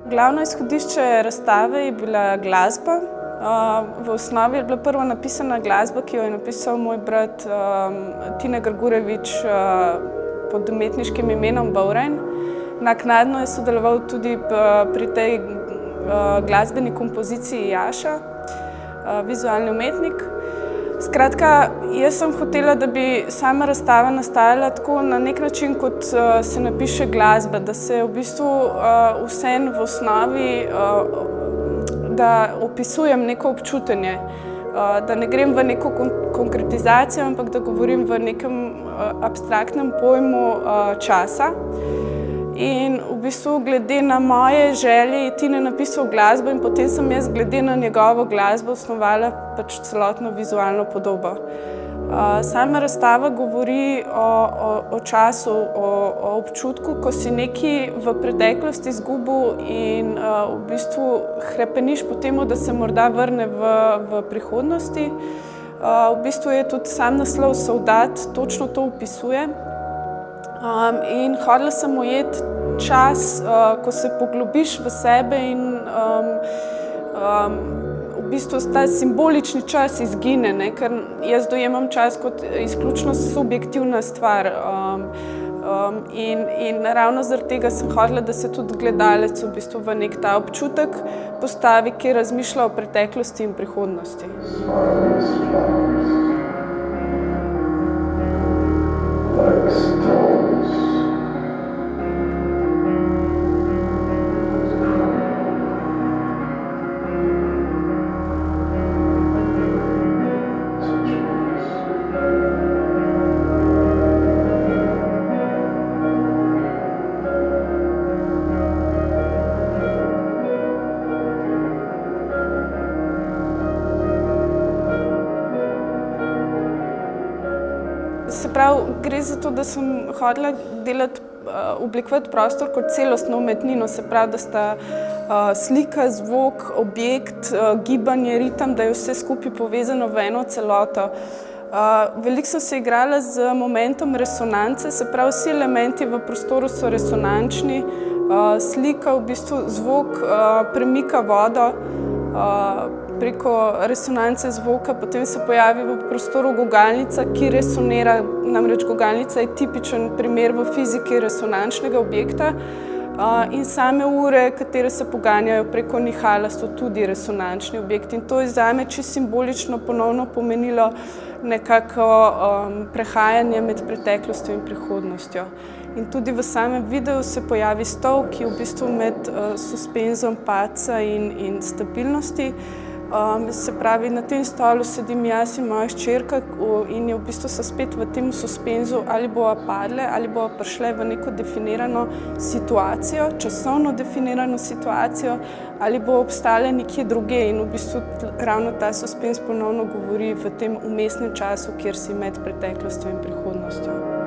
Glavno izhodišče razstave je bila glasba. V osnovi je bila prva napisana glasba, ki jo je napisal moj brat Tine Grgurevič pod umetniškim imenom Bavren. Naknadno je sodeloval tudi pri tej glasbeni kompoziciji Jaša, vizualni umetnik. Skratka, jaz sem hotela, da bi sama razstava nastajala tako na nek način, kot se napiše glasba, da se v bistvu vseeno v osnovi, da opisujem neko občutenje, da ne grem v neko konkretizacijo, ampak da govorim v nekem abstraktnem pojmu časa. In v bistvu glede na moje želje je Tine napisal glasbo in potem sem jaz glede na njegovo glasbo osnovala pač celotno vizualno podobo. Sama razstava govori o času, o občutku, ko si nekaj v preteklosti izgubil in v bistvu hrepeniš po tem, da se morda vrne v prihodnosti. V bistvu je tudi sam naslov Soldat točno to opisuje. In hodila sem ujeti čas, ko se poglobiš v sebe in v bistvu ta simbolični čas izgine, ker jaz dojemam čas kot izključno subjektivna stvar. In ravno zaradi tega sem hodila, da se tudi gledalec v bistvu v nek ta občutek postavi, ki razmišlja o preteklosti in prihodnosti. Se pravi, gre za to, da sem hodila oblikovati prostor kot celostno umetnino, se pravi, da sta slika, zvok, objekt, gibanje, ritem, da je vse skupaj povezano v eno celoto. Veliko sem se igrala z momentom resonance, se pravi, vsi elementi v prostoru so resonančni, slika, v bistvu zvok premika vodo preko resonance zvoka, potem se pojavi v prostoru gugalnica, ki resonira, namreč gugalnica je tipičen primer v fiziki resonančnega objekta in same ure, katere se poganjajo preko nihala, so tudi resonančni objekti. In to je zame čisto simbolično ponovno pomenilo nekako prehajanje med preteklostjo in prihodnostjo. In tudi v samem videu se pojavi stol, ki je v bistvu med suspenzom padca in stabilnosti. Se pravi, na tem stolu sedim jaz in moja hčerka in je v bistvu so spet v tem suspenzu, ali bova padle, ali bova prišle v neko definirano situacijo, časovno definirano situacijo, ali bo obstale nekje druge in v bistvu ravno ta suspenz ponovno govori v tem vmesnem času, kjer si med preteklostjo in prihodnostjo.